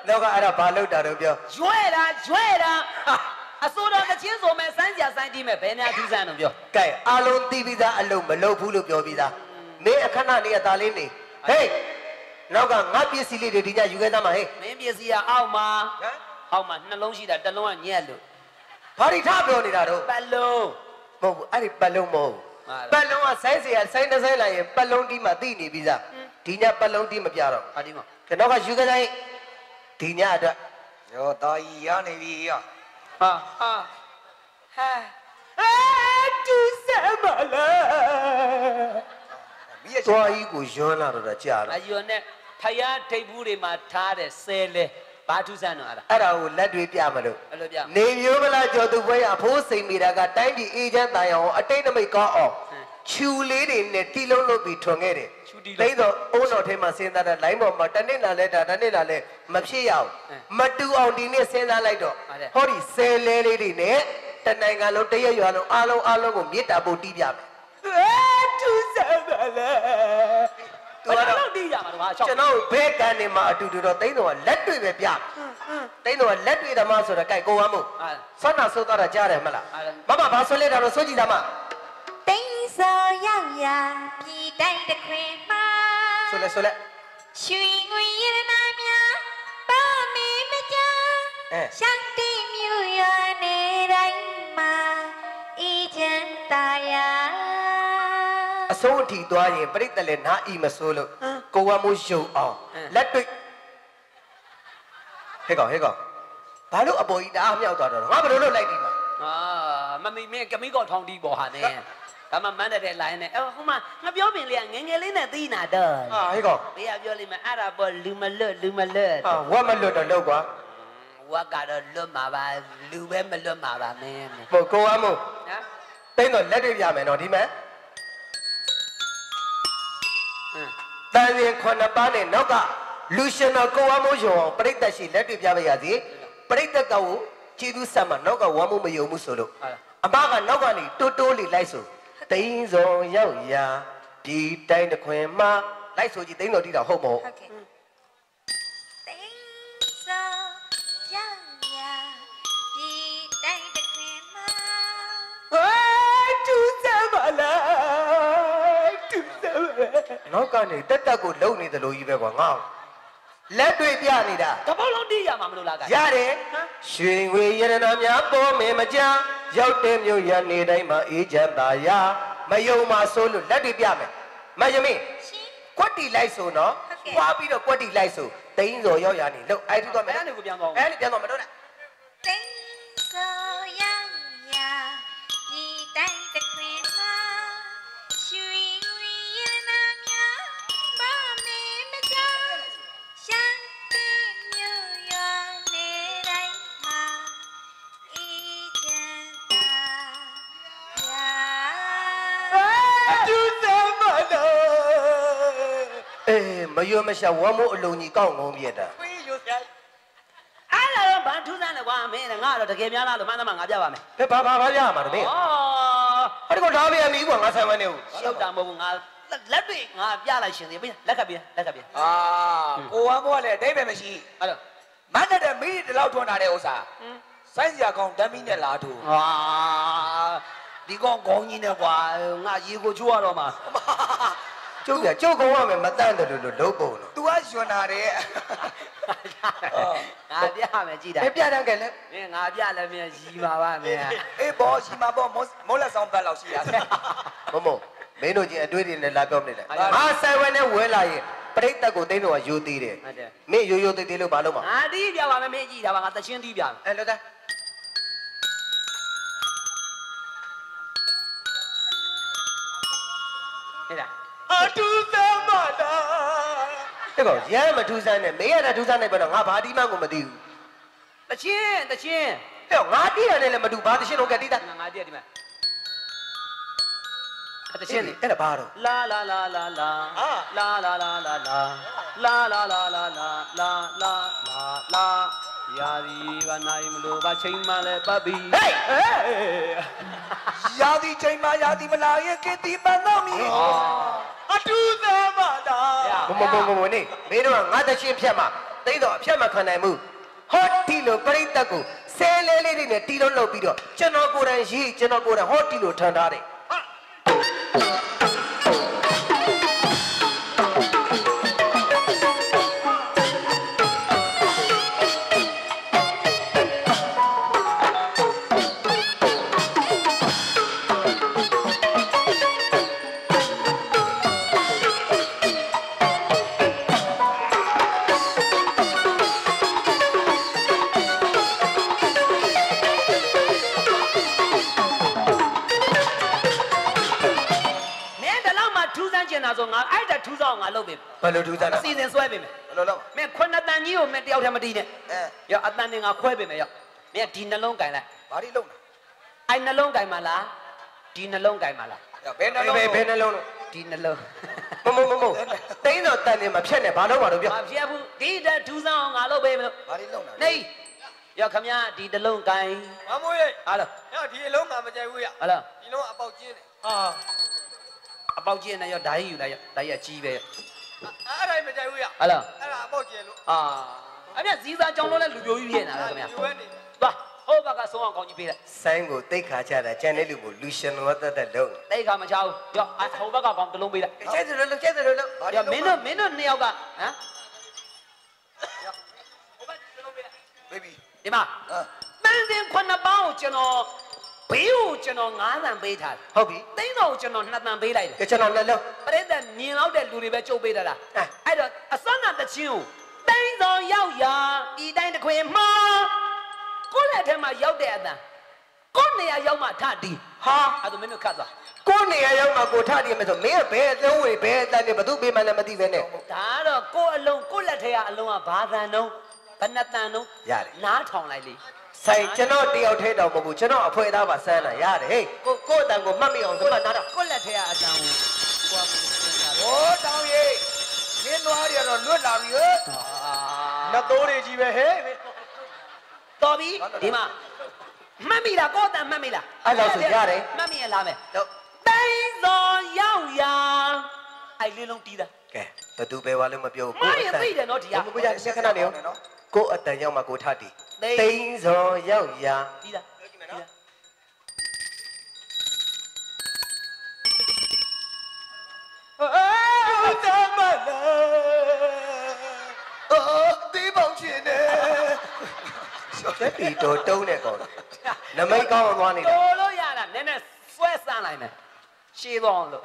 နောက်ကအဲ့ဒါဘာလုပ်တာတော့ပြောရွဲတာအစိုးရကချင်းဆိုမဲ့စမ်းကြစမ်းတီးမဲ့ဘယ်များထူးဆန်းတော့ပြောကဲအားလုံးတီးပြီးသားအလုံးမလုပ်ဘူးလို့ပြောပြီးသားမင်းအခဏနေရသားလေးနေဟေးနောက်ကငါပစ္စည်းလေးတွေဒီညယူခဲ့သားမှာဟေးမင်းပစ္စည်းကအောက်မှာနှလုံးရှိတာတစ်လုံးကညက်လို့ဘာတွေထားပြောနေတာတော့ပတ်လုံးမဟုတ်ဘူးအဲ့ဒီပတ်လုံးမဟုတ်ပတ်လုံးကဆိုင်းเสียဆိုင်းတစ်ဆိုင်းလိုက်ရင်ပတ်လုံးတီးမှသိနေပြီးသားဒီညပတ်လုံးတီးမပြတော့ဟာဒီမှာကဲနောက်ကယူခဲ့သားဒီညအတွက်ရောတာကြီးရနေပြီရဟာတူစမလားမိရဲ့သွားကြီးကိုယွန်းလာတော့ကြာတော့အယွန်နဲ့ဖယားထိပ်ဘူးတွေမှာထားတဲ့ဆဲလဲဘာထူးဆန်းတော့အဲ့ဒါကိုလက်တွေပြမလို့အဲ့လိုပြနေမျိုးမလားကြော်သူပွဲအဖိုးစိန်မိတာကတိုင်းပြည်အေးချမ်းတိုင်အောင်အတိတ်နမိတ်ကောင်းအောင်ချူလေးတွေနဲ့တီလုံးလုပ်ပြီးထွန်ခဲ့တယ်သိတော့အုံးတော်ထဲမှာစဉ်းစားတဲ့ line ပေါ်မှာတနေ့လာလဲတနေ့လာလဲမဖြစ်ရအောင်မတူအောင်ဒီနေ့စဉ်းစားလိုက်တော့ဟောဒီဆယ်လဲလေးတွေနဲ့တနိုင်ငံလုံးတရက်ရွာလုံးအားလုံးကိုမြေတာပို့တီးပြမယ်တူစပါလားသူကတော့တီးရမှာတော့ကျွန်တော်ဘဲကန်နေမှာအတူတူတော့သိန်းတော်ကလက်တွေ့ပဲပြသိန်းတော်ကလက်တွေ့ဓမ္မဆိုတော့ကြိုက်ကိုဝမ်းမို့ဆွမ်းနာဆိုတော့ကြားတယ်မလားမမဘာဆွလဲတာတော့စိုးကြည့်တာမတိန်စောရောက်ရာပြည်တိုင်းတစ်ခွင်မှာဆိုလဲရွှေငွေရတနာများပါမေမကြရှမ်းတိမြို့ရနေတိုင်းမှာအေးချမ်းသာယာအစိုးအထီသွားရင်ပြိတ္တလည်းနားအီမဆိုးလို့ကိုဝမ်းမို့ရုံအောင်လက်တွေ့ဟဲ့ကောင်ဘာလို့အပေါ်ကြီးတအားမြောက်သွားတော့ငါဘယ်လိုလုပ်လိုက်ဒီမှာမမီမင်းကမိကောက်ထောင်းတီးပေါ်ဟာနဲ့ဒါမှမန်းတဲ့လိုင်းနဲ့ဟိုမှာငါပြောပင်လေးကငငယ်လေးနဲ့သီးနာတော့ဟဲ့ကောင်ဘေးကပြောလိမ့်မယ်အဲ့ဒါပေါ်လူမလွတ်ဝက်မလွတ်တော့လောက်ကွာဝက်ကတော့လွတ်မှာပါလူပဲမလွတ်မှာပါမင်းဟုတ်ကိုဝမ်းမို့တိန်းတော့လက်တွေ့ပြမယ်နော်ဒီမဲ့တန်ရင်9ပါးနဲ့နောက်ကလူရှင်တော်ကိုဝမ်းမို့ယုံအောင်ပြိတ္တရှိလက်တွေ့ပြပါရစေပြိတ္တကကိုခြေသူဆက်မှာနောက်ကဝမ်းမို့မယုံဘူးဆိုလို့အမကနောက်ကနေတိုးလေးလိုက်ဆိုတိန်းစုံရောက်ရာဒီတိုင်းတစ်ခွင်မှာလိုက်ဆိုကြည့်တိန်းတော်တီးတာဟုတ်မဟုတ်တိန်းစုံရောက်ရာဒီတိုင်းတစ်ခွင်မှာတူစပါလားနောက်ကနေတက်ကိုလုံနေတယ်လို့ကြီးပဲကွာငါလက်တွေ့ပြနေတာတပေါက်လုံးတီးရမှာမလို့လားကရတယ်ရွှေငွေရတနာများပေါ်မင်းမကြရောက်တဲ့မြို့ရနေတိုင်းမှာအေးချမ်းသာယာမယုံမှာဆိုလို့လက်တွေပြမယ်မယမင်းကွက်တီလိုက်ဆိုနော်ပွားပြီးတော့ကွက်တီလိုက်ဆိုတိန်းစော်ရောက်ရနေလို့အဲ့ဒီတော့မယ်အဲ့ဒီကိုပြန်သွားအဲ့ဒီပြန်သွားမတော့နဲ့တိန်းစော်ရောက်ရာဒီတိုင်းတစ်ခွင်မှာရွှေငွေရတနာများပါမေမကြရှမ်းတိမြို့ရနေတိုင်းမှာအေးချမ်းသာယာတူစမလားမယုံမရှာဝမ်းမို့အလုံးကြီးကောက်ငုံပြတာခွေးယူစရာအဲ့ဒါတော့ဘာထူးဆန်းလဲကွာမင်းငါတော့တကယ်များလားလို့မှန်းသမားငါပြပါမယ်ဘာပြရမှာလဲမင်းအဲ့ဒီကဒါပြန်ပြီကွာငါဆိုင်မနေဘူးရှောက်တာမဟုတ်ဘူးငါလက်တွေငါပြလိုက်ရှင်သေးလက်ကပြကိုဝမ်းဘောကလည်းအတိတ်ပဲမရှိအဲ့တော့မန်းတဲ့မိဒီလောက်ထွန်းတာတဲ့ဥစ္စာစိုင်းစရာကောင်းဓမီနဲ့လာထိုးဒီကောင်ခေါင်းကြီးနဲ့ကွာငါရေကိုချိုးရတော့မှာကျုပ်ကုန်းရမယ်မတန့်တယ်လို့လုံးပုံတော့ तू ကယွန်းတာတဲ့ငါပြမယ်ကြည့်တာပြတယ်ကဲလေမင်းငါပြလည်းမင်းရီပါပါမင်းအေးဘောရှိမှာဘောမိုးလက်ဆောင်ပတ်လောက်ရှိတာမမင်းတို့ချင်းအတွေ့တွေနဲ့လာပြောနေတယ်ငါဆိုင်ဝဲနဲ့ဝဲလာရင်ပြိတ္တကိုသိန်းတော်ကယူသေးတယ်မင်းရိုးသေးလို့မလုပ်ပါငါတီးပြပါမယ်မင်းကြည့်တာပါငါတချင်းတီးပြမယ်အဲ့လောကဟဲ့လားအတူစမ်းပါလားတဲ့ကောင်ရမ်းမထူးဆန်းနဲ့မင်းရတာထူးဆန်းနေပဲတော့ငါဘာတီးမှကိုမသိဘူးတချင်းတဲ့ငါတီးရတယ်လည်းမတူဘာတချင်းတော့ကတီးတာငါတီးရဒီမှာတချင်းလေအဲ့ဒါဘာတော့လာလာလာလာလာလာလာလာလာလာလာလာလာလာလာလာလာရာဒီဘာနိုင်မလို့ဘာချိန်မှလည်းပတ်ပြီဟေးရာဒီချိန်မှရာဒီမလာရဲ့ကတိပန်းတော့မီအတူသမ မနေမင်းတို့ကငါတချင်းဖြတ်မှာသိတော့အဖြတ်မခံနိုင်ဘူးဟောတီလိုပရိသတ်ကိုဆဲလဲလေးတွေနဲ့တီလုံးလုပ်ပြီးတော့ကျွန်တော်ကိုယ်တိုင်ရေးကျွန်တော်ကိုယ်တိုင်ဟောတီလိုထန်ထားတယ်ငါလုပ်ပြီ ဘယ်လိုထူးဆန်းလဲ အစီအစဉ်ဆွဲပြီမယ် ဘယ်လိုလုပ် မင်းခွန်းတန်ကြီးကိုမင်းတယောက်တည်းမတီးနဲ့ရောအတန်နဲ့ငါခွဲပြီမယ်ရောမင်းဒီနှလုံးကင်လိုက် ဘာလို့လုပ်လဲ အဲ့နှလုံးကင်မလားဒီနှလုံးကင်မလား ဘယ်နှလုံး ဘယ်နှလုံး ဒီနှလုံး မတင်းတော့တန်နေမဖြတ်နဲ့ဘာလို့ပါတော့ပြော မဖြစ်ဘူးဒီတထူးဆောင်ငါလုပ်ပြီမလို့ ဘာလို့လုပ်လဲ နေရောခမရဒီနှလုံးကင် မမိုးရဲ့ ဟာလား ရောဒီအလုံးငါမကြိုက်ဘူးရ ဟာလား ဒီလုံးအပေါက်ကျင်းတယ် ဟာအပေါက်ကျင်းနဲ့ရောဓာကြီးယူလိုက်ရောဓာကြီးကကြီးပဲရော အဲ့ဒါမကြိုက်ဘူးရ ဟာလား အဲ့ဒါအပေါက်ကျင်းလို့ အာအမြဇီးစားကြောင်းလုံးလဲလူပြိုကြီးဖြစ်နေတာခမရ ဒီဝဲနေ သွားဟိုဘက်ကဆုံးအောင်ကောင်းကြီးပေးလိုက် ဆိုင်းကိုတိတ်ခါချတာကျန်တဲ့လူကိုလူရှင်တော်တတ်တတ်လုံး တိတ်ခါမချဘူးရောဟိုဘက်ကကောင်းတလုံးပေးလိုက် ကျဲတယ်လို့ကျဲတယ်လို့ ရောမင်းတို့နှစ်ယောက်ကဟမ် ဘေဘီ ဒီမှာတန်းစင်9ပေါင်းကိုကျွန်တော်ဘေးကိုကျွန်တော်9တန်ပေးထားတယ် ဟုတ်ပြီ သိန်းတော်ကိုကျွန်တော်2တန်ပေးလိုက်တယ် ကျွန်တော်လည်းလုံး ပရိသတ်မြင်လောက်တဲ့လူတွေပဲကြုတ်ပေးတာလားအဲ့တော့အစွမ်းနာတချင်းကိုသိန်းတော်ရောက်ရာဒီတိုင်းတစ်ခွင်မှာကိုယ့်လက်ထဲမှာရောက်တဲ့အတန်ကိုယ့်နေရာရောက်မှထတီးဟာအဲ့ဒါမင်းတို့ခတ်သွား ကိုနေရာရောက်မှကိုထတည်မယ်ဆိုမင်းကဘယ်အလုံးဝေဘယ်အတန်နဲ့ဘသူပေးမှလည်းမသိပဲနဲ့ ဒါတော့ကိုယ့်အလုံးကိုယ့်လက်ထဲကအလုံးကဘာတန်တော့ဘယ်နှတန်တော့ ရတယ် နားထောင်လိုက်လေ ဆိုင်ကျွန်တော်တယောက်ထဲတော့မဟုတ်ဘူးကျွန်တော်အဖွဲသားပါစမ်းတာရတယ်ဟေးကိုအတန်ကိုမှတ်မိအောင်ဒီမှာနားတော့ ကိုယ့်လက်ထဲကအတန်ကိုကိုယ်ကစဉ်းစားတယ် ဟိုတောင်းရေးမင်းသွားရတော့လွတ်လာပြီဟဲ့ နှစ်သိုးတွေကြီးပဲဟဲ့ တော်ပြီဒီမှာမှတ်မိလားကိုယ်အတန်မှတ်မိလား အဲ့လောက်ဆိုရတယ် မှတ်မိရလားမယ် တော့ တိုင်းစော်ရောက်ရာအဲ့လေးလုံးတီးတာ ကဲဘသူပဲဝါလို့မပြောဘူး မရသိတယ်နော်ဒီက ကိုရဆက်ခဏနေရောကိုအတန်ရောက်မှကိုထတည်တိန်စော်ရောက်ရာ တီးတာတီးတာ အေးတမလာအော်ဒီပေါင်းချင်တယ် ချက်တီတော်တုံးတဲ့ကောင်နမိတ်ကောင်းအောင်သွားနေတာ တော်လို့ရတာနည်းနည်းဆွဲစမ်းလိုက်မယ်ရှည်သွားအောင်လို့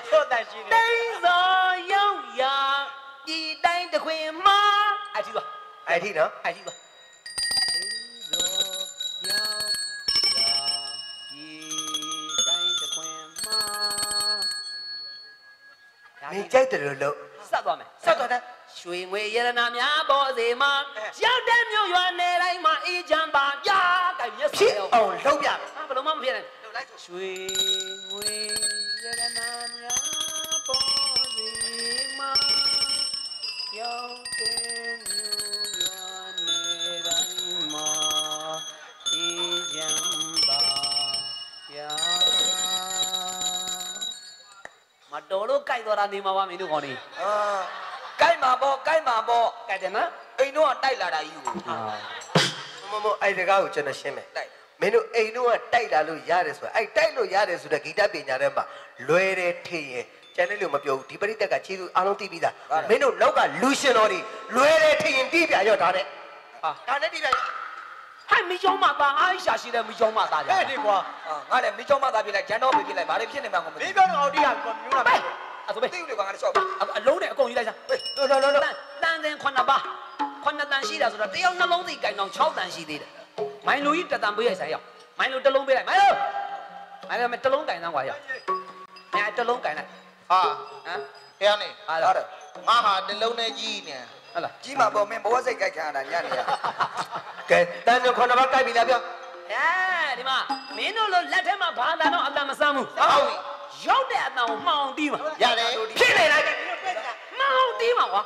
ဟုတ်တယ်ရှိတယ် တိုင်းစော်ရောက်ရာဒီတိုင်းတစ်ခွင်မှာအဲ့ဒီပါ အဲ့ဒီနော် အဲ့ဒီပါတိုင်းစော်ရောက်ရာဒီတိုင်းတစ်ခွင်မှာ မင်းကြိုက်တယ်လို့ စပ်သွားမယ် ဆက်တော့တဲ့ ရွှေငွေရတနာများပေါ်စေမှာရောက်တဲ့မြို့ရွာနယ်တိုင်းမှာအေးချမ်းပါပြားကမျက်စိ ဖြစ် ရော အောင်လုပ်ပြမယ် ဘယ်လိုမှမဖြစ်နိုင်ရွှေငွေရတနာများပေါ်စေမှာရောက်တဲ့မြို့ရွာနယ်တိုင်းမှာအေးချမ်းပါပြားမတော်လို့ကြိုက်တော်တာနေမှာပါမင်းတို့ကောင်းနေ အာကိုက်မှာပေါ့ကိုက်မှာပေါ့ ကြိုက်တယ်နော် အိမ်တော့တိုက်လာတာယူ မအဲ့ဒီကားကိုကျွန်တော်ရှင်းမယ်တိုက်မင်းတို့အိမ်တော့တိုက်လာလို့ရတယ်ဆိုအဲ့တိုက်လို့ရတယ်ဆိုတဲ့ဂီတပညာထဲမှာလွယ်တယ်ထင်ရင်ကျန်တဲ့လူမပြောဘူးဒီပရိသတ်ကခြေသူအားလုံးသိပြီးသားမင်းတို့နောက်ကလူရှင်တော်တွေလွယ်တယ်ထင်ရင်တီးပြရော့ဒါနဲ့ဒါနဲ့တီးပြ ဟဲ့မိချောင်းမသားအားရှာရှိတဲ့မိချောင်းမသားကြ ဟဲ့ဒီကွာ ငါလည်းမိချောင်းမသားပြလိုက်ဂျန်တော့ပြလိုက်ဘာတွေဖြစ်နေမှန်းကိုမ မ သိ င်းပြောတော့အော်ဒီကမျိုးလာ ပဲ ပဲ အဲ့ဆိုပဲ သိဦးလေကွာငါလည်းရှော့ အလုံးနဲ့အကုန်ယူလိုက်စမ်း လော တန်စင်9ပါ9တန်ရှိတာဆိုတော့တယောက်နှလုံးသိကြိုင်တော့6တန်ရှိသေးတယ်မိုင်လူကြီးတတန်ပေးရဆိုင်ရောက်မိုင်လူတစ်လုံးပေးလိုက်မိုင်လူမတစ်လုံးကြိုင်တော့ကွာရောက်အဲတစ်လုံးကြိုင်လိုက် ဟာ ဟမ် ဟဲ့နေ ဟာ ဟုတ် လား တယ် ငါဟာတလုံးနဲ့ကြီးနေ ဟုတ်လား ကြီးမှာပေါ့မင်းဘဝစိတ်ကြိုက်ခံရတာညနေရ ကဲတန်းကျွန်9ပါးကြိုက်ပြီလားပြော အဲဒီမှာမင်းတို့လိုလက်ထဲမှာဘာသာတော့အတန်မဆမ်းဘူး ဟုတ်ပြီ ရောက်တဲ့အတန်ကိုမှောင်တီးမှာ ရတယ် ဖြစ်နေလိုက် မှောင်တီးမှာကွာ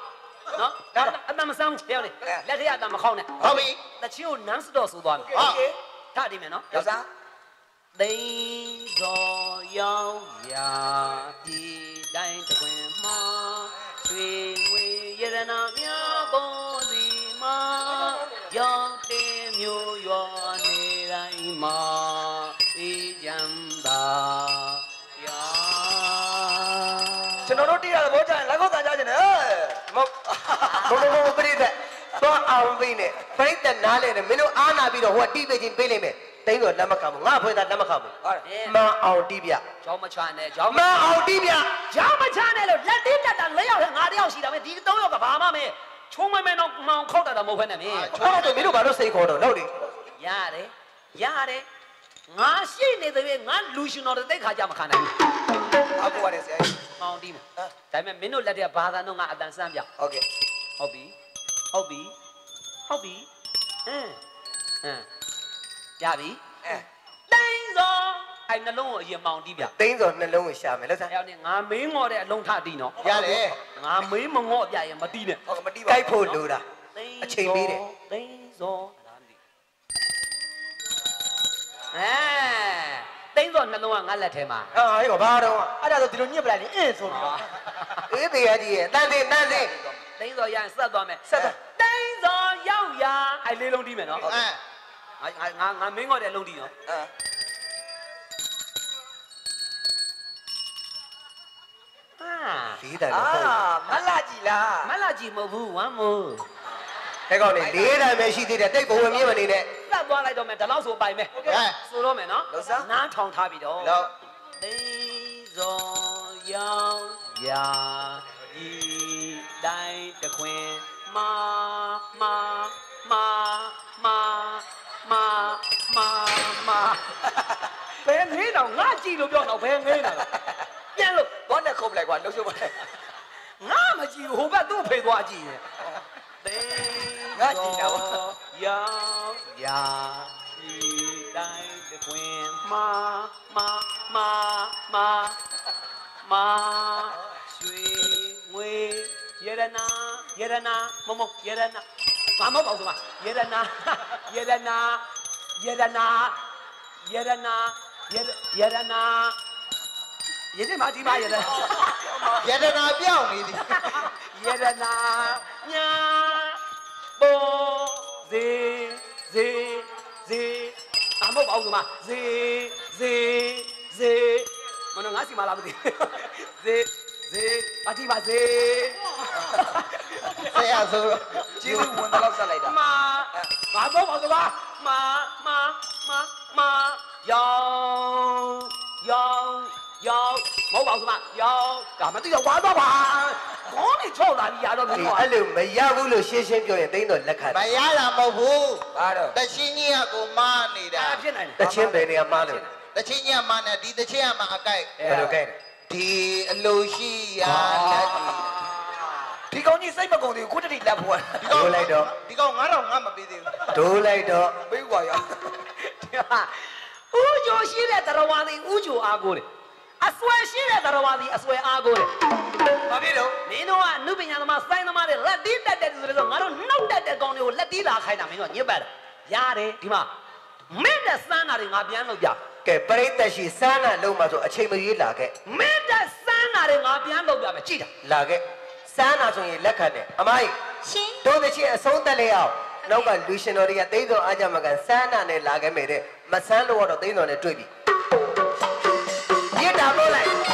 နော်အတန်မဆမ်းဘူးပြောလေလက်ထဲအတန်မခေါင်းနဲ့ ဟုတ်ပြီ တချင်းကိုနန်းစတော့ဆိုသွားမယ် ဟာ ထားဒီမယ်နော် ယောက်ျား သိန်းစော်ရောက်ရာဒီတိုင်းတခွင်မှာ နာမြပေါ်စီမှာရောက်တဲ့မြို့ရွာနေတိုင်းမှာအေးချမ်းသာရာကျွန်တော်တို့တိရတဲ့ဘောကြရင်လက်ကောက်တန်ကြခြင်းနဲ့မပရိသတ်တော့အောင်ပြီနဲ့ပရိသတ်နားလဲတယ်မင်းတို့အားနာပြီးတော့ဟိုကတီးပေးခြင်းပေးလိမ့်မယ်တိန်းတော့လက်မခံဘူးငါဖွေးသားလက်မခံဘူးမအောင်တီးပြကျောင်းမချနဲ့ကျောင်းမအောင်တီးပြကျောင်းမချနဲ့လို့လက်သေးတက်တာ၄ယောက်နဲ့၅ယောက်ရှိတာပဲဒီ၃ယောက်ကဘာမှမချုံးမဲတော့မောင်ခောက်တာတော့မဟုတ်ဘဲနဲ့မင်းဟုတ်တယ်မင်းတို့ဘာလို့စိတ်ခေါ်တော့လို့လေရတယ်ငါရှိနေတဲ့ငါလူရှင်တော်တဲ့ခါကြမခံနိုင်ဘူးအခုရတယ်ဆရာကြီးမောင်တီးမယ်ဒါပေမဲ့မင်းတို့လက်ထက်ဘာသာတော့ငါအတန်စမ်းပြဟုတ်ကဲ့ဟုတ်ပြီရပြီတိုင်းစောအဲ့နှလုံးကိုအရင်မောင်တီးပြတိုင်းစောနှလုံးကိုရှာမယ်လို့ဆရာရောက်နေငါမင်းငေါ်တဲ့အလုံးထတီးနော်ရတယ်ငါမင်းမငေါ်ပြရင်မတီးနဲ့ဟုတ်မတီးပါကြိုက်ဖို့လိုတာအချိန်ပေးတယ်တိုင်းစောတိုင်းစောနှလုံးကငါလက်ထဲမှာဟာဟဲ့ဘာတော့အဲ့ဒါဆိုဒီလိုညစ်ပလိုက်နေအင်းဆိုပြီးတော့အေးတရားကြီးရဲ့တန်သေးတိုင်းစောရရင်ဆက်သွားမယ်တိုင်းစောရောက်ရအဲ့လေးလုံးတီးမယ်နော်ငါမင်းငေါ်တဲ့လုံးတီးနော်လေးတယ်လို့ဟုတ်မလာကြည်လားမလာကြည်မဟုတ်ဘူးဝမ်းမို့တဲ့ကောင်နေလေးတိုင်းပဲရှိသေးတယ်တိတ်ဘုံဝင်မြင်မနေနဲ့သတ်သွားလိုက်တော့မယ်ဒါလောက်ဆိုပိုင်မယ်ဆိုတော့မယ်နော်နားထောင်ထားပြီတော့သိစောရောက်ရာဤတိုင်းတခွင်မာဘယ်ငေးတော့ငါကြည့်လို့ပြောတော့ဘယ်ငေးတာလဲပြန်လို့ဘောနဲ့ခုတ်လိုက်ကွာလှုပ်ရှုပ်ပါငါမကြည့်ဟိုဘက်သူ့ဖေသွားကြည့်ရင်ငါကြည့်တာပါရောက်ရာဒီတိုင်းတခွင်မာရွှေငွေယရနာမမယရနာမမပေါ့ဆိုပါယရနာရတနာရတမာဒီမာရတနာပြောင်းနေသည်ယရနာညာပေါ်ဇေအမဟုတ်ပါဘူးဆိုမှာဇေမနော်ငါစီမလာမသိဇေပါတိပါဇေဆရာဆိုကျေးဇူးဝင်တော့ဆက်လိုက်တာဘာတော့ပါဆိုပါမယောင်မဟုတ်ပါဘူးဆိုမှာယောင်ဒါမသိတော့ဝါတော့ပါခေါင်းနေချော့လာပြီရတော့မင်းအဲ့လိုမရဘူးလို့ရှင်းပြောရင်တိန်းတော့လက်ခံမရတာမဟုတ်ဘူးဘာတော့တချင်းကြီးကကိုမားနေတာဖြစ်နိုင်တယ်တချင်းပဲနေရာမားလို့တချင်းကြီးကမားနေဒီတချင်းကမှအကိုက်ဘယ်လိုကြိုက်လဲဒီအလိုရှိရလက်ဒီကောင်ကြီးစိတ်မကုန်သေးဘူးခုတည်းလက်ဖို့ဒိုးလိုက်တော့ဒီကောင်9000ငါမပေးသေးဘူးဒိုးလိုက်တော့ပေးကွာရဦးကျော်ရှိတဲ့တရဝါသည်ဦးကျော်အားကိုတယ်အစွဲရှိတဲ့တရဝါသည်အစွဲအားကိုတယ်ဘာဖြစ်လို့မင်းတို့ကအနုပညာသမားစိုင်းသမားတွေလက်တီးတက်တဲ့ဆိုတော့ငါတို့နှုတ်တက်တဲ့ကောင်တွေကိုလက်တီးလာခိုင်းတာမင်းတို့ညစ်ပတ်တယ်ရတယ်ဒီမှာမင်းတဲ့စမ်းတာတွေငါပြန်လုပ်ပြကဲပရိသတ်ရှိစမ်းတာလုံးမှာဆိုအချိန်မရွေးလာခဲ့မင်းတဲ့စမ်းတာတွေငါပြန်လုပ်ပြမယ်ကြည့်တာလာခဲ့စမ်းတာဆိုရင်လက်ခံတယ်အမိုင်းရှင်တို့တချင်းအဆုံးတက်လေအောင်နောက်ကလူရှင်တော်တွေကသိန်းတော်အားကြမကန်စမ်းတာနဲ့လာခဲ့မယ်တဲ့မစမ်းလို့တော့သိန်းတော်နဲ့တွေ့ပြီရစ်တာပို့လိုက်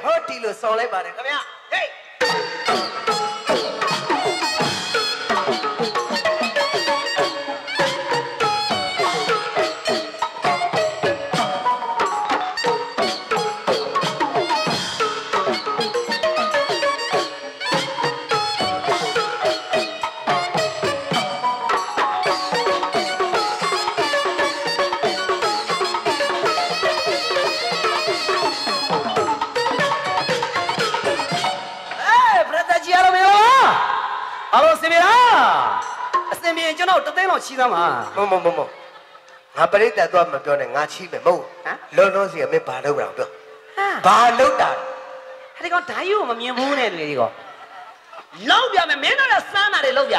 ဟောတီလို့ဆောင်းလိုက်ပါတယ်ခင်ဗျာဟေး အစင်ပြေကျွန်တော်တသိန်းလောက်ချီးသမ်းပါ မငါပရိသတ်သွားမပြောနဲ့ငါချီးမယ်မဟုတ်လုံးလုံးစီအမေဘာလုပ်တာပြောဘာလုပ်တာ အဲ့ဒီကောင်ဓာတ်ရိုးမမြင်ဘူးနဲ့လေဒီကောင်လောက်ပြမယ်မင်းတို့လည်းစမ်းတာတွေလောက်ပြ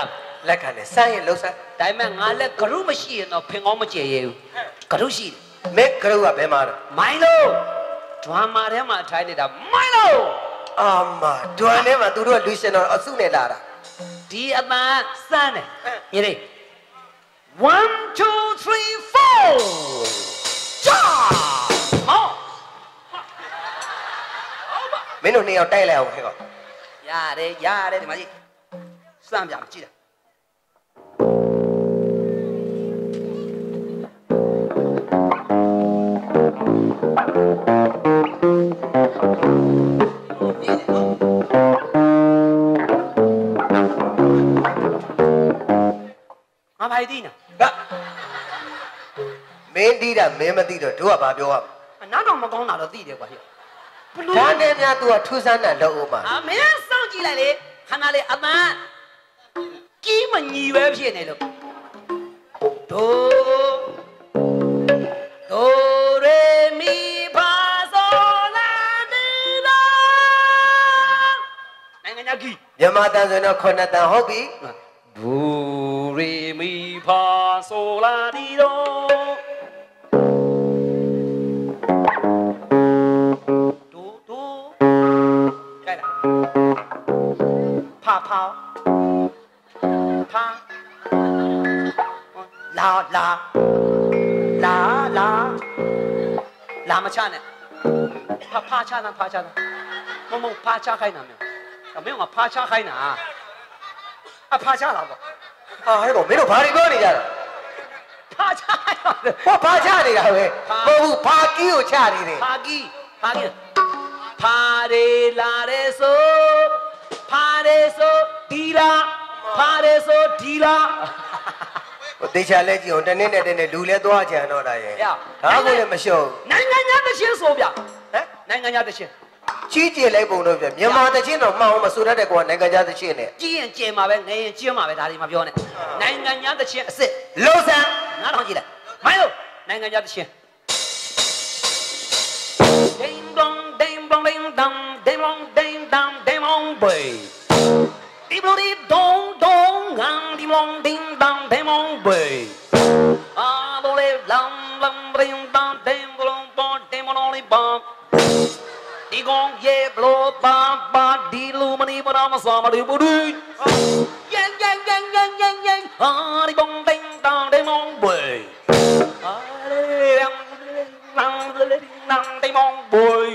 လက်ခံနဲ့စမ်းရင်လှုပ်စမ်း ဒါပေမဲ့ငါလည်းဂရုမရှိရင်တော့ဖင်ကောင်းမကျေရဘူးဂရုရှိတယ် မင်းကရုကဘယ်မှာတော့ မိုင်းလို့ဒွမ်မာထဲမှာထိုင်နေတာမိုင်းလို့ အာမဒွန်ထဲမှာသူတို့လူရှင်တော်အစုနဲ့လာတာ ဒီအပန်းစမ်းတယ်ညီလေး1 2 3 4ဂျာမော မင်းတို့နှစ်ယောက်တိုက်လိုက်အောင်ခေကော ရတယ်ဒီမှာကြည့်စမ်းပြကြည့်တာငါဘာဒီနာ မင်းတီးတာမင်းမသိတော့တို့ကဘာပြောရမ နောက်တော့မကောင်းတာတော့သိတယ်ကွာဟဲ့ လဲဒါနဲ့များ तू ကထူးဆန်းတာလုပ်ဦးမှာ မင်းစောင့်ကြည့်လိုက်လေခဏလေးအပန်းကြီးမညီပဲဖြစ်နေလို့ဒိုရေမီဖာဆိုလာဒီလာနိုင်ငံညာကြီး မြန်မာတန်ဆိုရင်တော့9တန်ဟုတ်ပြီ ဒိုရေမီဖာဆိုလာဒီတော့လာမချနဲ့ဖာချတာမဖာချခိုင်းတာမင်းကဖာချခိုင်းတာဖာချလာပေါ့ ဟာဟဲ့ကောမင်းတို့ဘာတွေပြောနေကြတာ ဖာချခိုင်းတာ ဟောဘာချနေတာပဲမဟုတ်ဘူးဘာကီးကိုချနေတယ် ဖာတွေလာတဲ့ဆိုဖာတွေဆိုဒီလာဖာတွေဆိုဒီလာ ဟိုတေချာလဲကြည့်အောင်တနေ့နဲ့တနေ့လူလဲသွားကြံတော့တာရဲ့ဒါကိုလည်းမလျှော့ နိုင်ငံညာတချင်းဆိုဗျဟမ်နိုင်ငံညာတချင်း ကြီးကျယ်လိုက်ပုံတော့ပြမြန်မာတချင်းတော့မှောင်မဆိုတတ်တဲ့ကွာနိုင်ငံခြားတချင်းနဲ့ ကြီးရင်ကျင်မှာပဲငယ်ရင်ကျင်းမှာပဲဒါတွေမပြောနဲ့နိုင်ငံညာတချင်းအစ်စ် လုံးစမ်း နားထောင်ကြည့်လိုက်မိုင်းလို့နိုင်ငံညာတချင်းဒိန်ဒေါန်ဒိန်ဘောင်ဒိန်ဒမ်ဒိန်ဘောင်ဒိန်ဒမ်ဒိန်ဘောင်ဘေးဒီဘလိုဒီဒုံငန်ဒီလောင်ဒိန်ဒမ်ဒိန်ဘောင်ဘေးအာဘလေလမ်ဒိန်ဒမ်ဒိန်ဘလောင်ပေါ်ဒိန်ဘလောင်လီဘမ်ဒီကောင်ရေဘလိုပါဒီလူမနီမနာမစာမဒီဘူးဒီယန်အာဒီဘောင်ဒိန်ဒမ်ဒိန်ဘောင်ဘေးအာလေလမ်ဒိန်ဘောင်ဘေး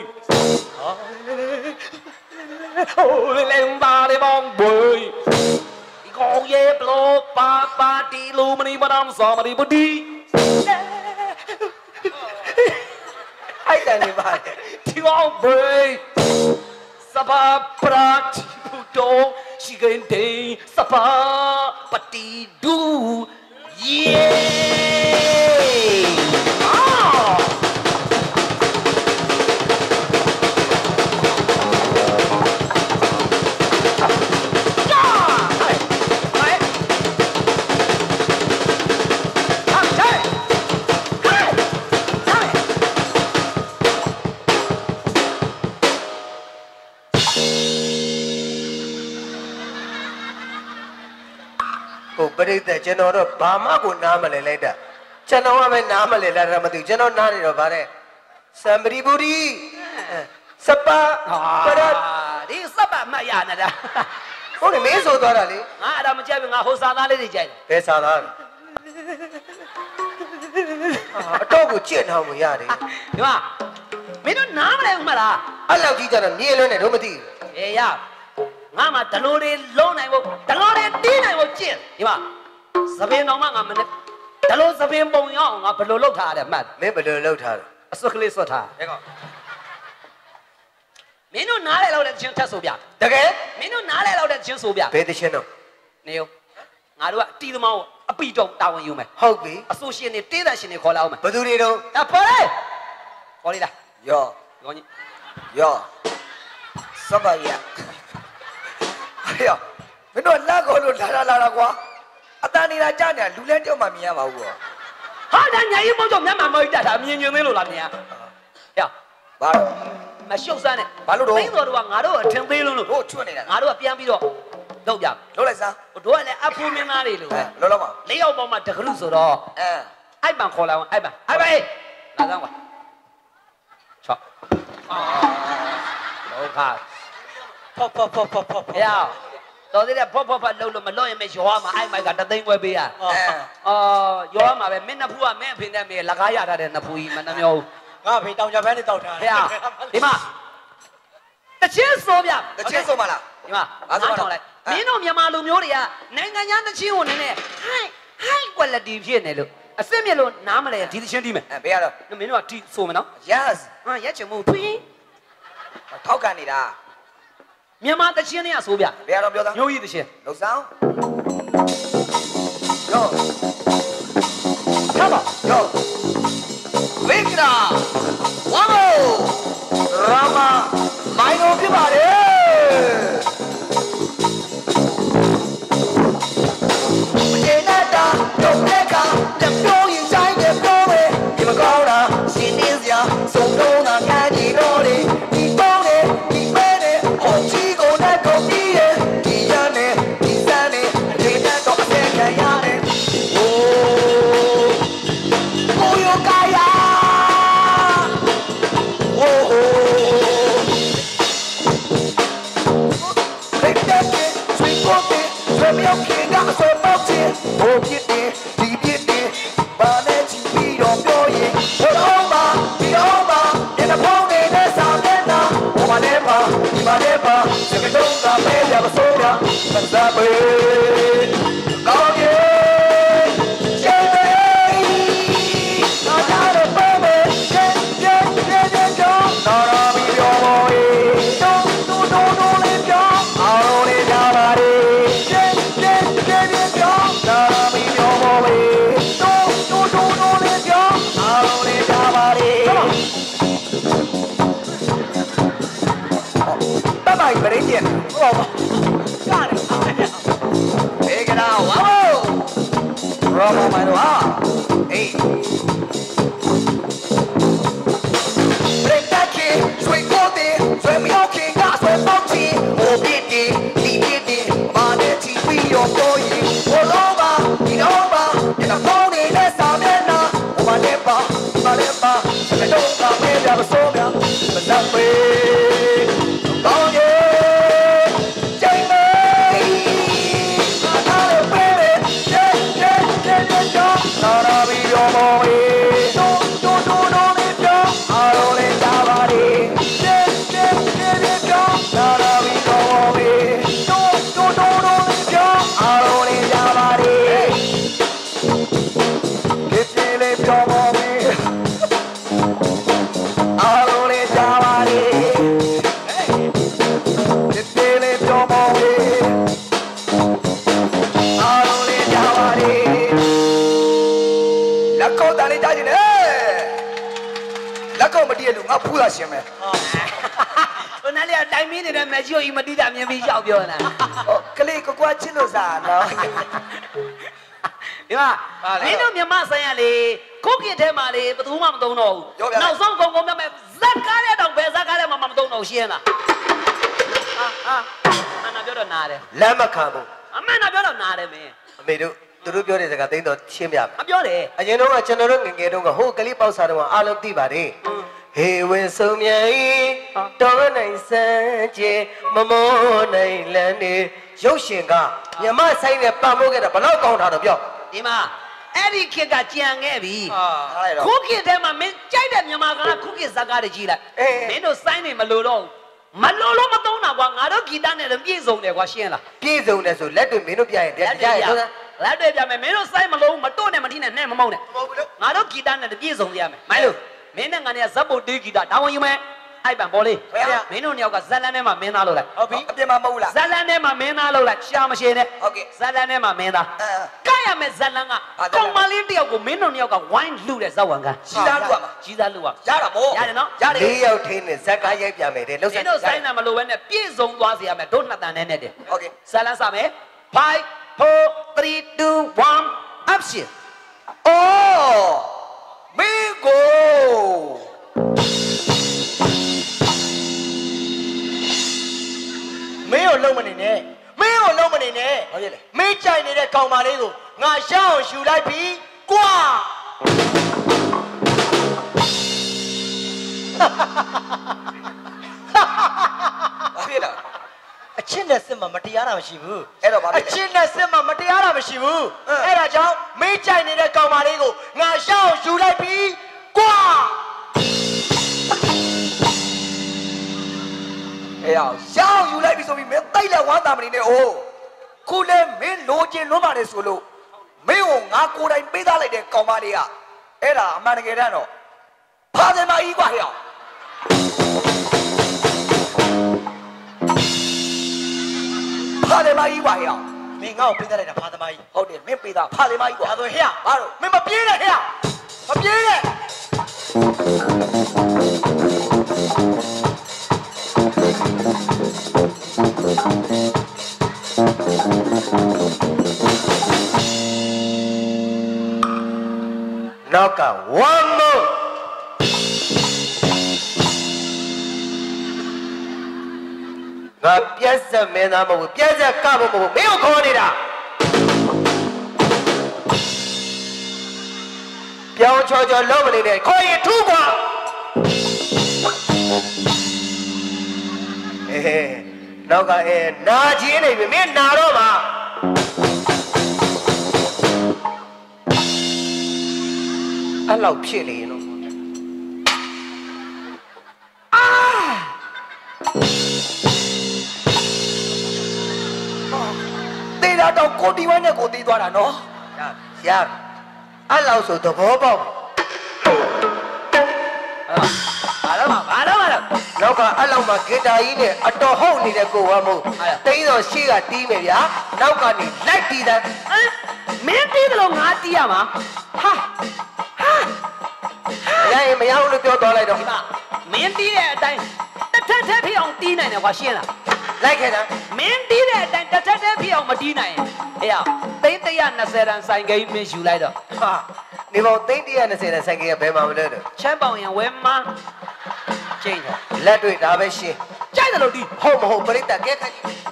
oh lên ba đi bong bơi đi con dép lô ba đi lu mà đi mà đâm sò mà đi bơi đi ai ta đi ba đi con bơi sapa prat puto sigente sapa pati du yeah ahပရိသတ်ကျွန်တော်တော့ဘာမှကိုနားမလဲလိုက်တာကျွန်တော်ကပဲနားမလဲလာတာမသိကျွန်တော်နားနေတော့ဗါတဲ့စံပရိဘူရီစပါပရတ် ဒီစပ်ပါမရနေတာ ဟုတ်တယ်မင်းဆိုသွားတာလေ ငါအဲ့ဒါမကြိုက်ဘူးငါဟိုစာသားလေးတွေကြိုက်တယ် ဘယ်စာသားလဲအတော့ကိုကြင့်ထောင်မရတယ် ဒီမှာမင်းတို့နားမလဲဘူးမလား အဲ့လောက်ကြီးကြတော့မြေလွန်းနေတော့မသိဘူး အေးရငါမှဒလိုတွေလုံးနိုင်ဖို့ဒလိုတွေတီးနိုင်ဖို့ကျင့်ဒီမှာသပင်တော်မှငါမနဲ့ဒလိုသပင်ပုံရအောင်ငါဘယ်လိုလုပ်ထားရမှတ် မင်းဘယ်လိုလုပ်ထားလဲ အစွတ်ကလေးစွတ်ထား ဟဲ့ကောင် မင်းတို့နားလဲလောက်တဲ့ချင်းထက်ဆိုပြ တကယ် မင်းတို့နားလဲလောက်တဲ့ချင်းဆိုပြ ဘယ်တချင်းတော့ နေရောငါတို့ကအတီးသမားကိုအပီတုံတာဝန်ယူမယ် ဟုတ်ပြီ အဆိုရှင်တွေတေးသရှင်တွေခေါ်လာအောင်မယ် ဘယ်သူတွေတော့ အဖေခေါ်လိုက်လား ယော ကောင်းကြီး ယောစပါရဟေ့ မင်းတို့လက်ကိုလို့လာကွာအတန်နေတာကြားနေလူလဲကြောက်မှမြင်ရပါဘူးပေါ့ ဟာဒါညာကြီးမို့တော့မျက်မှန်မဟုတ်တတ်တာမြင်ညွင်သေးလို့လားမြင်ရဟဲ့ ဘာလို့ မရှုပ်စမ်းနဲ့ ဘာလို့တော့ သိတော်တို့ကငါတို့အထင်သေးလို့ တို့ချွတ်နေတာ ငါတို့ကပြန်ပြီးတော့လုပ်ပြ လုံးလိုက်စမ်း တို့ကလည်းအဖူးမင်းသားတွေလို့ လုံးလုံးပါ ၄ယောက်ပေါင်းမှတကလူဆိုတော့ အဲ အဲ့ပန်ခေါ်လာအောင်အဲ့ပန်လာစမ်းကွာချော့လောကဖော့ရတော်သေးတယ်ဖော့လှုပ်လို့မလွတ်ရင်မရောမှာအဲ့မိုက်ကတသိန်းခွဲပေးရရောမှာပဲမင်းနှစ်ဖူးကမင်းအဖေနဲ့မင်းလက်ကားရထားတဲ့နှစ်ဖူးကြီးမနှမျောဘူး ငါဖေတောင်ကြပန်းနဲ့တောက်ထား ဟဲ့ဒီမှာတချင်းဆိုဗျ တချင်းဆုံးမလား ဒီမှာငါထောင်လိုက်မင်းတို့မြန်မာလူမျိုးတွေကနိုင်ငံခြားတချင်းကိုနည်းနည်း high quality ဖြစ်နေလို့အစစ်မြစ်လို့နားမလဲဒီတချင်းတီးမယ် ဘေးရတော့ မင်းတို့ကတီးဆိုမယ်နော် yes ဟာရက်ချင်မို့ထွေး ထောက်ကန်နေတာ မြန်မာတချင်းတွေကဆိုဗျ ဘေးရတော့ပြောသား မျိုးကြီးတချင်း လှုပ်ဆောင်ယော ထားပါ ယောဝိကရာဝါမိုရာမမိုင်ကိုဖြစ်ပါတယ်ကျေနပ်တာတော့တဲ့ကတပြောရင်ဆိုင်တယ်ပြောမယ်ဒီမကောင်းတာရှင်းနေစရာစုံတော့တာခံကြည့်တော့လေဒီပေါင်းတယ်ဒီမဲတယ်ဟောချီကိုနဲ့ကုန်ပြီးရဲ့ဒီရနဲ့ဒီစမ်းနဲ့ဒီနဲ့တော့အသက်ခံရတယ်โอ้ကိုယောကာယာโอ้โหเด็กๆช่วยพวกเด็กช่วยไม่เอาเคียงกับส่วนมากที่โอ้พี่เด็กดีพี่เด็กมาแน่จริงพี่ยอมย่อยโอ้ร้องมาพี่ร้องมาเดี๋ยวจะพ้องในเนื้อสาวเด่นนะโอ้มาเล่มาพี่มาเล่มาจะไปต้องการไม่อยากมาสู้นะมันจะเป็นก้าวเย็นเย้น่าจะได้เปิดเลยเย้เย้เย้เย้จ้องน่ารักพี่ยอมบ่อยจ้องดูเลยจ้องเอาเลยจ้ามาดิเย้เย้เย้เย้จ้องน่ารักพี่ยอมบ่อยจ้องดูเลยจ้องเอาเลยจ้ามาดิ拜拜，没人见，好吧？干的，别给他哇哦，让我买的哇，哎。水果的，水没有看噶水包起，我别的，你别的，马的起飞要多赢，我老爸，你老爸，你那帮你在上面呢，我把脸巴，这个东港没两个手表，本上飞，高爷，姐妹，那的妹妹，耶，那那比较莫为，都你表，阿罗的家吧的。ငါဖူးရရှင်မယ်ဟိုနားလေးအတိုင်းမင်းနေတဲ့မက်ဂျီယိုကြီးမတိတာမြင်ပြီးရောက်ပြောနေတာ ကလေးကွာချင်းလို့စားနော် ဒီမှာမင်းတို့မြန်မာဆိုင်ရလေခုတ်ကစ်ထဲမှာလေဘယ်သူမှမသုံးတော့ဘူးနောက်ဆုံးကုန်ကုန်မြတ်မဲ့ဇက်ကားတဲ့တောင်ဘယ်ဇက်ကားတဲ့မှမသုံးတော့ရှင်းလားအမှန်ပြောတော့နားတယ် လမ်းမခံဘူး အမှန်ပြောတော့နားတယ်မင်း အမေတို့သူတို့ပြောတဲ့စကားသိတော့ရှင်းပြမယ် အပြောတယ် အရင်တော့ကကျွန်တော်တို့ငယ်ငယ်တုန်းကဟိုကလေးပေါက်စားတော့အားလုံးသိပါတယ်ဟေဝင်းစုံမြိုင်တော်နိုင်စမ်းကျဲမမောနိုင်လန်းနေရုပ်ရှင်ကမြမဆိုင်နဲ့ပံ့ပိုးခဲ့တာဘလောက်ကောင်းတာတော့ပြော ဒီမှာအဲ့ဒီခေတ်ကကြံခဲ့ပြီ ဟာလိုက်တော့ ခုခေတ်ထဲမှာမင်းကြိုက်တဲ့မြန်မာကခုခေတ်ဇက်ကားတွေကြီးလိုက်မင်းတို့စိုင်းနေမလို့တော့မလို့မသုံးတာကွာငါတို့ဂီတနဲ့တော့ပြည့်စုံတယ်ကွာရှင်းလား ပြည့်စုံတယ်ဆိုလက်တွေမင်းတို့ပြရင်တရားရဟုတ်လား လက်တွေပြမယ်မင်းတို့စိုင်းမလို့မတွနဲ့မထိနဲ့နဲ့မမောင်းနဲ့ မဟုတ်ဘူးလို့ ငါတို့ဂီတနဲ့ပြည့်စုံရမယ်မိုင်းလို့မင်းနဲ့ငါနဲ့ဇက်ပုတ်တေးဂီတဒါဝင်ယူမယ် အိုက်ပန်ပေါ်လေးမင်းတို့နှစ်ယောက်ကဇက်လန်းထဲမှာမင်းသားလို့လိုက် ဟုတ်ပြီအပြင်မှာမဟုတ်လား ဇက်လန်းထဲမှာမင်းသားလို့လိုက်ရှာမရှိနဲ့ ဟုတ်ကဲ့ ဇက်လန်းထဲမှာမင်းသားကရမယ်ဇက်လန်းကကောင်မလေးတယောက်ကိုမင်းတို့နှစ်ယောက်ကဝိုင်းလှူတဲ့ဇက်ဝန်က ကြီးသားလူရမှာ ကြီးသားလှူရ ရတာမို့ ရတယ်နော် ရတယ် ၄ယောက်ထင်းနဲ့ဇက်ကားရိုက်ပြမယ်တဲ့လှုပ် မ ဆက် င်းတို့ဆိုင်တာမလို့ပဲနဲ့ပြည့်စုံသွားစေရမယ်တို့နှစ်တန်နဲ့တဲ့ ဟုတ်ကဲ့ ဇက်လန်းစမယ်5 4 3 2 1 action အော်မင်းကိုမင်းကိုလုံးမနေနဲ့မင်းကိုလုံးမနေနဲ့ဟုတ်ရဲ့လေမင်းကြိုင်နေတဲ့ကောင်မလေးကိုငါရှောင်းရှူလိုက်ပြီကွာဘာဖြစ်လဲအချင်းနဲ့စစ်မှမတရားတာမရှိဘူးအဲ့တော့ဘာဖြစ်လဲအချင်းနဲ့စစ်မှမတရားတာမရှိဘူးအဲ့ဒါကြောင့်မင်းကြိုင်နေတဲ့ကောင်မလေးကိုငါရှောင်းရှူလိုက်ပြီကွာအေးအောင်ရှောင်းယူလိုက်ပြီဆိုပြီးမင်းတိတ်လက်ဝမ်းသာမနေနဲ့အိုးခုလဲမင်းလိုချင်လွန်းပါလေဆိုလို့မင်းကိုငါကိုယ်တိုင်ပေးသားလိုက်တဲ့ကောင်မလေးကအဲ့ဒါအမှန်တကယ်တမ်းတော့ဖာတယ်မကြီးกว่าဟဲ့အောင်ဖာတယ်မကြီးกว่าဟဲ့အောင်မင်းငါ့ကိုပေးသားလိုက်တာဖာတယ်မကြီးဟုတ်တယ်မင်းပေးသားဖာတယ်မကြီးกว่าအဲ့ဒါဟဲ့ဘာလို့မင်းမပြေးနဲ့ဟဲ့မပြေးနဲ့နောက်က1 more ငါပြက်ဆက်မင်းသားမဟုတ်ဘူးပြက်ဆက်ကမဟုတ်ဘူးမင်းကိုခေါ်နေတာပြောင်းချောချောလုံးမနေနဲ့ခေါ်ရင်ထူးကွာနောက်ကနာချင်းနေပြီမင်းနာတော့ပါအဲ့လောက်ဖြစ်လေနော်တေးတာတော့ကိုတီဝိုင်းနဲ့ကိုတီးသွားတာနော်ရအဲ့လောက်ဆိုသဘောပေါက်ဘာလို့နောက်ကအဲ့လောက်မှာဂီတာကြီးနဲ့အတော်ဟုတ်နေတဲ့ကိုဝမ်းမို့တိန်းတော်ရှေ့ကတီးမယ်ဗျာနောက်ကနေလိုက်တီးတယ်မင်းတီးတယ်လို့ငါတီးရမှာဟာရရင်မရဘူးလို့ပြောသွားလိုက်တော့မင်းတီးတဲ့အတိုင်းတစ်ထက်ထက်ဖြစ်အောင်တီးနိုင်တယ်ကွာရှင်းလားလိုက်ခဲ့တာမင်းတီးတဲ့အတိုင်းတစ်ထက်ထက်ဖြစ်အောင်မတီးနိုင်ရင်အေး320တန်ဆိုင်ကိန်းမင်းယူလိုက်တော့ဟာနေပေါင်း320တန်ဆိုင်ကိန်းကဘယ်မှာမလဲတော့ချမ်းပေါင်ရင်ဝဲမကျင်းတယ်လက်တွေ့ဒါပဲရှင်းကြိုက်တယ်လို့တီးဟုတ်မဟုတ်ပြိတ္တကဲခါကြီး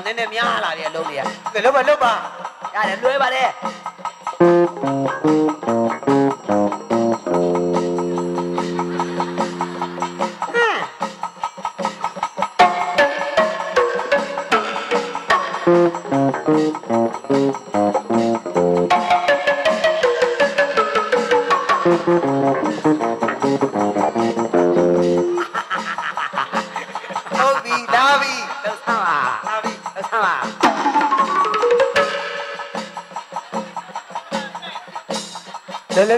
နည်းနည်းများလာတယ်အလုံးတွေကကဲလုံးပါရတယ်လွှဲပါလေဟုတ်ပြီလာပြီလောက်ဆမ်းပါလာပြီဆမ်းပါ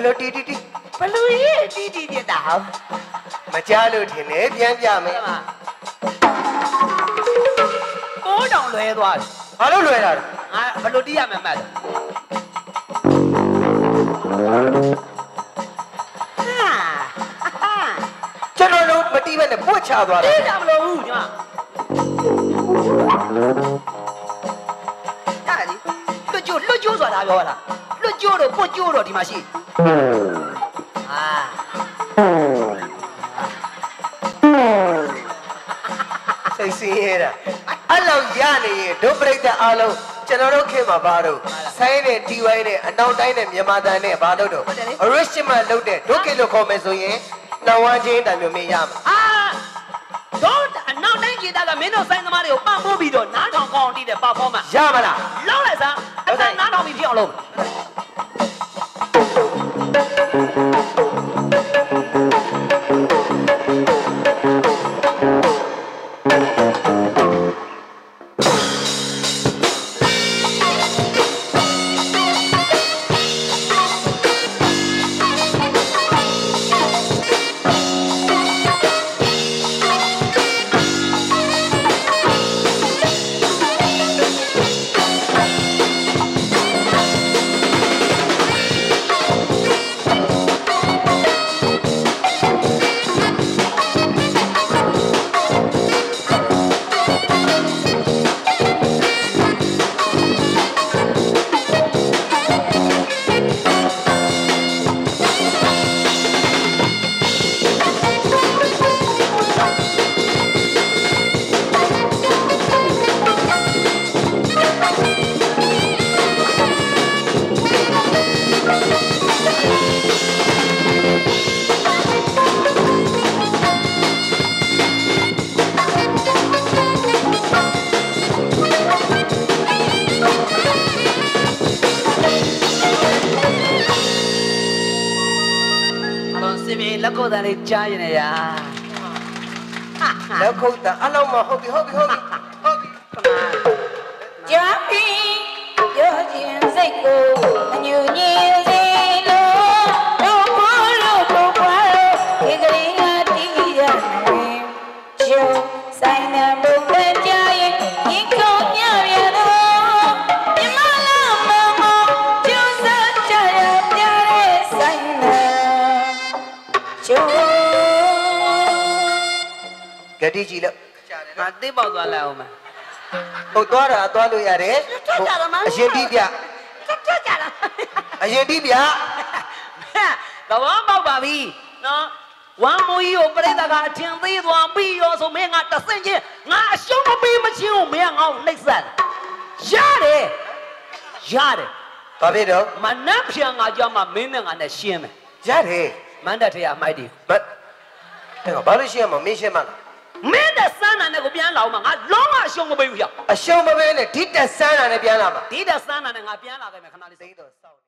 လောတီဘလူကြီးတီပြတာဟောမကြားလို့ထင်တယ်ပြန်ပြမယ်ပိုးတောင်လွဲသွားပြီဘာလို့လွယ်တာလဲငါဘလူတီးရမယ်မှတ်တယ်ကျွန်တော်တို့မတီးပဲနဲ့ပွတ်ချသွားတာတီးတာမလို့ဘူးညီမတာလီလွတ်ကျိုးဆိုတာပြောလားလွတ်ကျိုးတော့ပွတ်ကျိုးတော့ဒီမှာရှိစိတ်ဆင်းရဲတာအဲ့လောက်ရနေရင်ဒုပရိသတ်အားလုံးကျွန်တော်တို့ခင်မှာပါတော့ဆိုင်းနဲ့တီဝိုင်းနဲ့အနောက်တိုင်းနဲ့မြန်မာတန်နဲ့ဘာလို့တော့ original လုပ်တဲ့ဒုကိလို့ခေါ်မယ်ဆိုရင်နှဝမ်းချင်းတံမျိုးမင်းရမှာတော့အန တာကမင်းတို့ဆိုင်သမားတွေကိုပံ့ပိုးပြီးတော့နားထောင်ကောင်းတီးတဲ့ performance ရမလား လောက်လိုက်စမ်းအတန်နားထောင်ပြီးဖြစ်အောင်လုပ်လက်ခုပ်တန်လေးကြားရင်ရလက်ခုပ်တန်အလုံးမဟုတ်ပြီကြာပြီပြောခြင်းစိတ်ကိုအညူညင်းစေလို့တော့ဘောလို့ပေါ်ပွားဒီကလေးကတီးရမယ်ကျုံဆိုင်နာဘုံပဲကြာရင်ဒီကုန်းညရတော့မြမလာမမကျုံစားကြရပြတဲ့ဆိုင်နာကျုံဂတိကြည့်လို့ငါသိပေါက်သွားလိုက်အောင်မဟုတ်သွားတာသွားလို့ရတယ်အရင်ပြီးပြအရင်ပြီးပြသဘောပေါက်ပါပြီနော်ဝမ်းမူကြီးကိုပြိတ္တကအထင်သေးသွားပြီးရောဆိုမင်းငါတဆင့်ချင်းငါအရှုံးမပေးမချင်းကိုမင်းငါ့ကိုနှိပ်စက်ရတယ်ဘာဖြစ်တော့မနှက်ဖြံငါကြောင့်မှမင်းနဲ့ငါနဲ့ရှင်းမယ်ရတယ်မန်းတက်ထရအမိုက်ဒီဘာလို့ရှင်းမမင်းရှင်းမလားမင်းတဲ့စမ်းနာနဲ့ကိုပြန်လာအောင်ငါလုံးဝအရှုံးမပေးဘူးရအရှုံးမပေးနဲ့ဒီတက်စမ်းနာနဲ့ပြန်လာမှာဒီတက်စမ်းနာနဲ့ငါပြန်လာခဲ့မယ်ခဏလေးသိတော့စောင့်